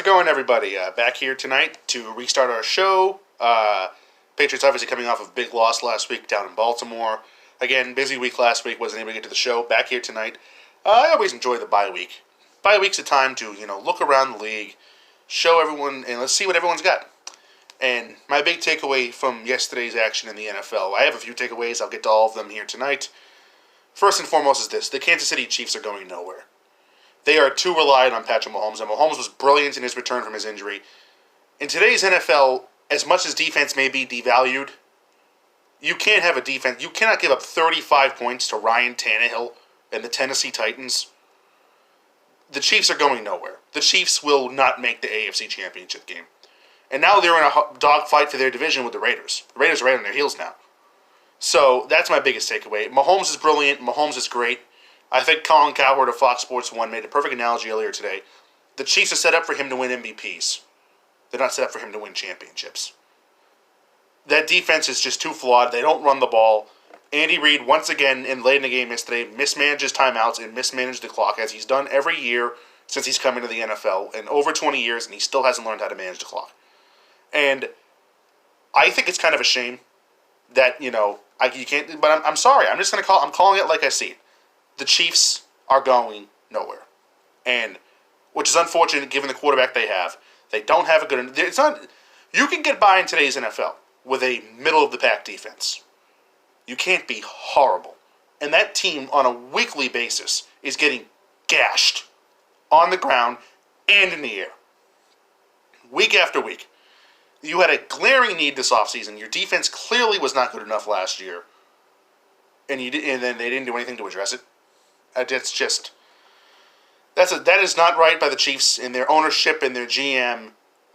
going, everybody? Back here tonight to restart our show. Patriots obviously coming off of a big loss last week down in Baltimore. Again, busy week last week, wasn't able to get to the show. Back here tonight. I always enjoy the bye week. Bye week's a time to, look around the league, show everyone, and let's see what everyone's got. And my big takeaway from yesterday's action in the NFL, I have a few takeaways, I'll get to all of them here tonight. First and foremost is this: the Kansas City Chiefs are going nowhere. They are too reliant on Patrick Mahomes, and Mahomes was brilliant in his return from his injury. In today's NFL, as much as defense may be devalued, you can't have a defense. You cannot give up 35 points to Ryan Tannehill and the Tennessee Titans. The Chiefs are going nowhere. The Chiefs will not make the AFC Championship game. And now they're in a dogfight for their division with the Raiders. The Raiders are right on their heels now. So that's my biggest takeaway. Mahomes is brilliant. Mahomes is great. I think Colin Cowherd of Fox Sports 1 made a perfect analogy earlier today. The Chiefs are set up for him to win MVPs. They're not set up for him to win championships. That defense is just too flawed. They don't run the ball. Andy Reid, once again, late in the game yesterday, mismanages timeouts and mismanaged the clock, as he's done every year since he's come into the NFL in over 20 years, and he still hasn't learned how to manage the clock. And I think it's kind of a shame that, you can't, but I'm sorry. I'm calling it like I see it. The Chiefs are going nowhere. And, which is unfortunate given the quarterback they have. They don't have a good, you can get by in today's NFL with a middle-of-the-pack defense. You can't be horrible. And that team, on a weekly basis, is getting gashed on the ground and in the air. Week after week. You had a glaring need this offseason. Your defense clearly was not good enough last year. And then they didn't do anything to address it. It's just, that is not right by the Chiefs and their ownership and their GM.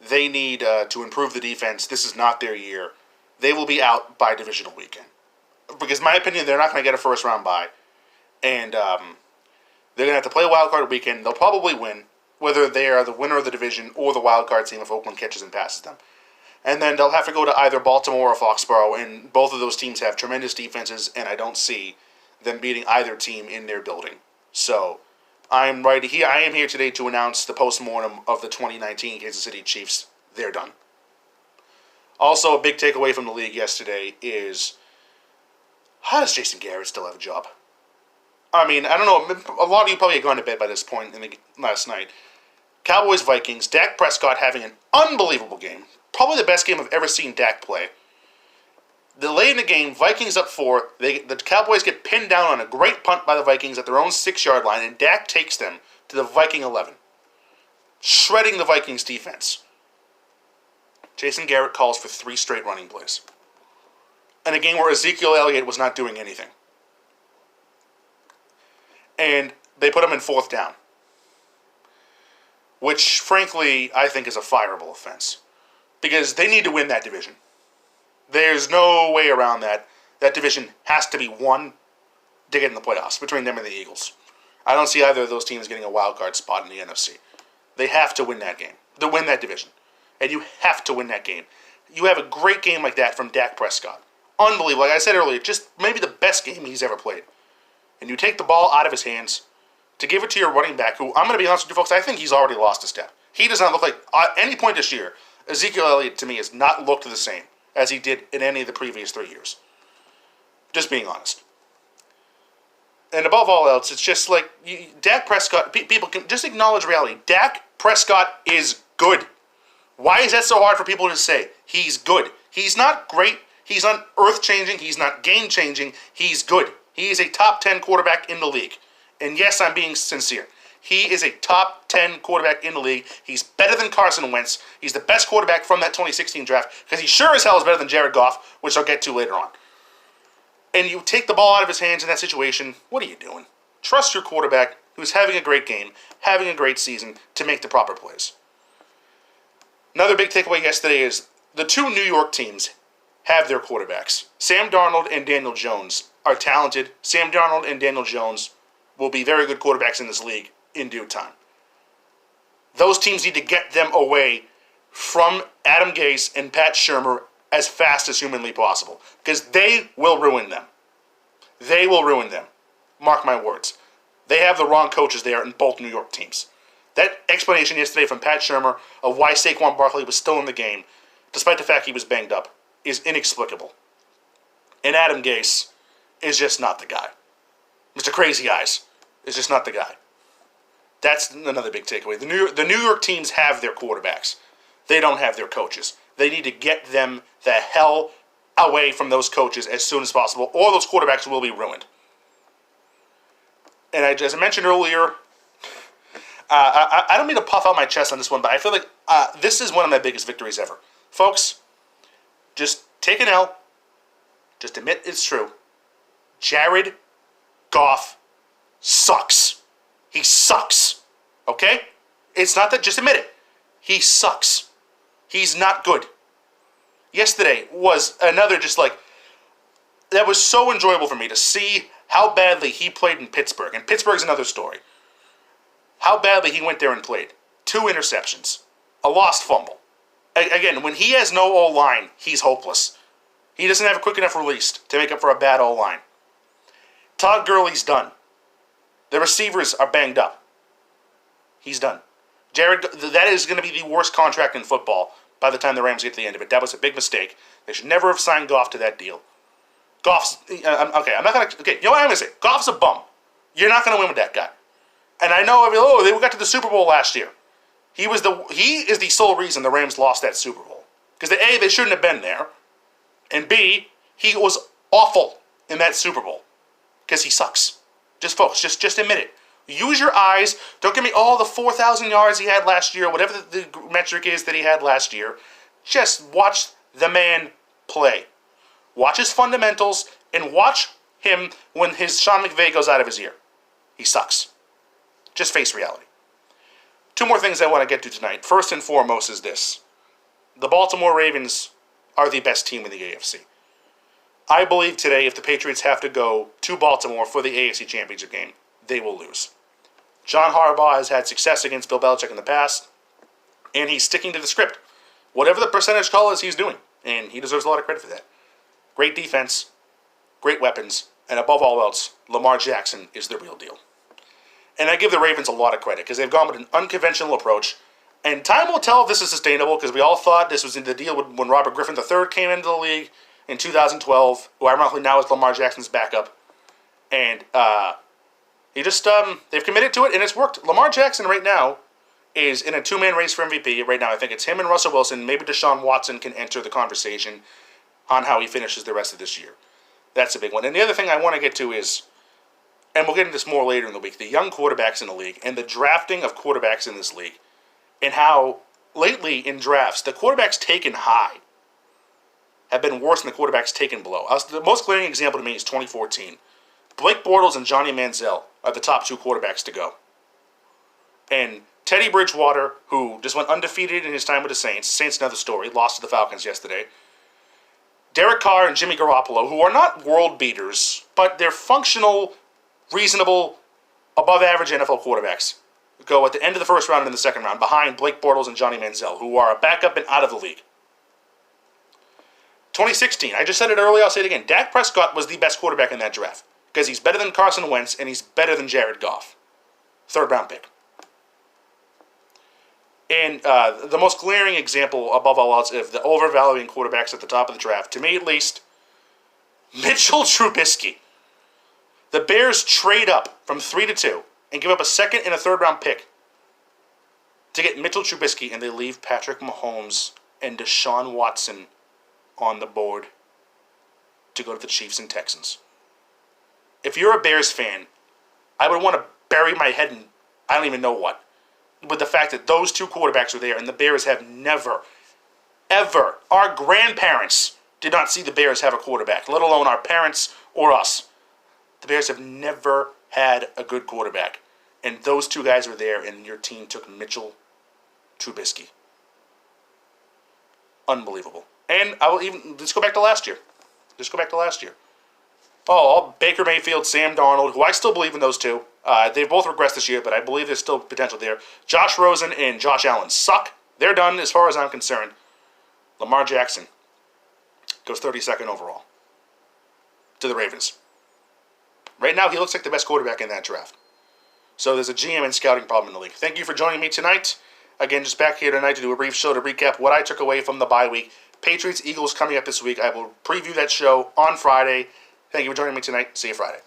They need to improve the defense. This is not their year. They will be out by divisional weekend. Because in my opinion, they're not going to get a first round bye. And they're going to have to play a wild card weekend. They'll probably win, whether they are the winner of the division or the wild card team if Oakland catches and passes them. And then they'll have to go to either Baltimore or Foxborough, and both of those teams have tremendous defenses, and I don't see them beating either team in their building. So I am here today to announce the postmortem of the 2019 Kansas City Chiefs. They're done. Also, a big takeaway from the league yesterday is, how does Jason Garrett still have a job? I mean, I don't know. A lot of you probably had gone to bed by this point last night. Cowboys-Vikings, Dak Prescott having an unbelievable game. Probably the best game I've ever seen Dak play. Late in the game, Vikings up 4. The Cowboys get pinned down on a great punt by the Vikings at their own 6-yard line, and Dak takes them to the Viking 11, shredding the Vikings defense. Jason Garrett calls for 3 straight running plays. In a game where Ezekiel Elliott was not doing anything. And they put him in 4th down. Which, frankly, I think is a fireable offense. Because they need to win that division. There's no way around that. That division has to be won to get in the playoffs between them and the Eagles. I don't see either of those teams getting a wild card spot in the NFC. They have to win that game. To win that division. And you have to win that game. You have a great game like that from Dak Prescott. Unbelievable. Like I said earlier, just maybe the best game he's ever played. And you take the ball out of his hands to give it to your running back, who, I'm going to be honest with you folks, I think he's already lost a step. He does not look like, at any point this year, Ezekiel Elliott, to me, has not looked the same as he did in any of the previous 3 years. Just being honest. And above all else, it's just like, Dak Prescott, people can just acknowledge reality. Dak Prescott is good. Why is that so hard for people to say? He's good. He's not great. He's not earth-changing. He's not game-changing. He's good. He is a top 10 quarterback in the league. And yes, I'm being sincere. He is a top 10 quarterback in the league. He's better than Carson Wentz. He's the best quarterback from that 2016 draft because he sure as hell is better than Jared Goff, which I'll get to later on. And you take the ball out of his hands in that situation, what are you doing? Trust your quarterback, who's having a great game, having a great season, to make the proper plays. Another big takeaway yesterday is the 2 New York teams have their quarterbacks. Sam Darnold and Daniel Jones are talented. Sam Darnold and Daniel Jones will be very good quarterbacks in this league in due time. Those teams need to get them away from Adam Gase and Pat Shurmur as fast as humanly possible, because they will ruin them. They will ruin them. Mark my words. They have the wrong coaches there in both New York teams. That explanation yesterday from Pat Shurmur of why Saquon Barkley was still in the game, despite the fact he was banged up, is inexplicable. And Adam Gase is just not the guy. Mr. Crazy Eyes is just not the guy. That's another big takeaway. The New York teams have their quarterbacks. They don't have their coaches. They need to get them the hell away from those coaches as soon as possible, or those quarterbacks will be ruined. And as I mentioned earlier, I don't mean to puff out my chest on this one, but I feel like this is one of my biggest victories ever. Folks, just take an L. Just admit it's true. Jared Goff sucks. He sucks. Okay? It's not that, just admit it. He sucks. He's not good. Yesterday was another that was so enjoyable for me to see how badly he played in Pittsburgh. And Pittsburgh's another story. How badly he went there and played. 2 interceptions. A lost fumble. Again, when he has no O-line, he's hopeless. He doesn't have a quick enough release to make up for a bad O-line. Todd Gurley's done. The receivers are banged up. He's done. That is going to be the worst contract in football by the time the Rams get to the end of it. That was a big mistake. They should never have signed Goff to that deal. Goff's... okay, I'm not going to... Okay, you know what I'm going to say? Goff's a bum. You're not going to win with that guy. And I know, they got to the Super Bowl last year. He is the sole reason the Rams lost that Super Bowl. Because A, they shouldn't have been there. And B, he was awful in that Super Bowl. Because he sucks. Just folks, just admit it. Use your eyes. Don't give me all the 4,000 yards he had last year, whatever the metric is that he had last year. Just watch the man play. Watch his fundamentals and watch him when his Sean McVay goes out of his ear. He sucks. Just face reality. 2 more things I want to get to tonight. First and foremost is this. The Baltimore Ravens are the best team in the AFC. I believe today if the Patriots have to go to Baltimore for the AFC Championship game, they will lose. John Harbaugh has had success against Bill Belichick in the past, and he's sticking to the script. Whatever the percentage call is, he's doing, and he deserves a lot of credit for that. Great defense, great weapons, and above all else, Lamar Jackson is the real deal. And I give the Ravens a lot of credit because they've gone with an unconventional approach. And time will tell if this is sustainable because we all thought this was in the deal when Robert Griffin III came into the league in 2012, who ironically now is Lamar Jackson's backup. And they've committed to it and it's worked. Lamar Jackson right now is in a 2-man race for MVP. Right now I think it's him and Russell Wilson. Maybe Deshaun Watson can enter the conversation on how he finishes the rest of this year. That's a big one. And the other thing I want to get to is, and we'll get into this more later in the week, the young quarterbacks in the league and the drafting of quarterbacks in this league. And how, lately in drafts, the quarterbacks taken high have been worse than the quarterbacks taken below. The most glaring example to me is 2014. Blake Bortles and Johnny Manziel are the top 2 quarterbacks to go. And Teddy Bridgewater, who just went undefeated in his time with the Saints. Saints, another story, lost to the Falcons yesterday. Derek Carr and Jimmy Garoppolo, who are not world beaters, but they're functional, reasonable, above-average NFL quarterbacks, go at the end of the first round and in the second round behind Blake Bortles and Johnny Manziel, who are a backup and out of the league. 2016, I just said it earlier, I'll say it again. Dak Prescott was the best quarterback in that draft because he's better than Carson Wentz and he's better than Jared Goff. 3rd round pick. And the most glaring example above all else of the overvaluing quarterbacks at the top of the draft, to me at least, Mitchell Trubisky. The Bears trade up from 3 to 2 and give up a 2nd and a 3rd round pick to get Mitchell Trubisky, and they leave Patrick Mahomes and Deshaun Watson on the board to go to the Chiefs and Texans. If you're a Bears fan, I would want to bury my head in I don't even know what, with the fact that those 2 quarterbacks were there, and the Bears have never, ever, our grandparents did not see the Bears have a quarterback, let alone our parents or us. The Bears have never had a good quarterback. And those 2 guys were there, and your team took Mitchell Trubisky. Unbelievable. And let's go back to last year. Baker Mayfield, Sam Darnold, who I still believe in those 2. They've both regressed this year, but I believe there's still potential there. Josh Rosen and Josh Allen suck. They're done as far as I'm concerned. Lamar Jackson goes 32nd overall to the Ravens. Right now, he looks like the best quarterback in that draft. So there's a GM and scouting problem in the league. Thank you for joining me tonight. Again, just back here tonight to do a brief show to recap what I took away from the bye week. Patriots, Eagles coming up this week. I will preview that show on Friday. Thank you for joining me tonight. See you Friday.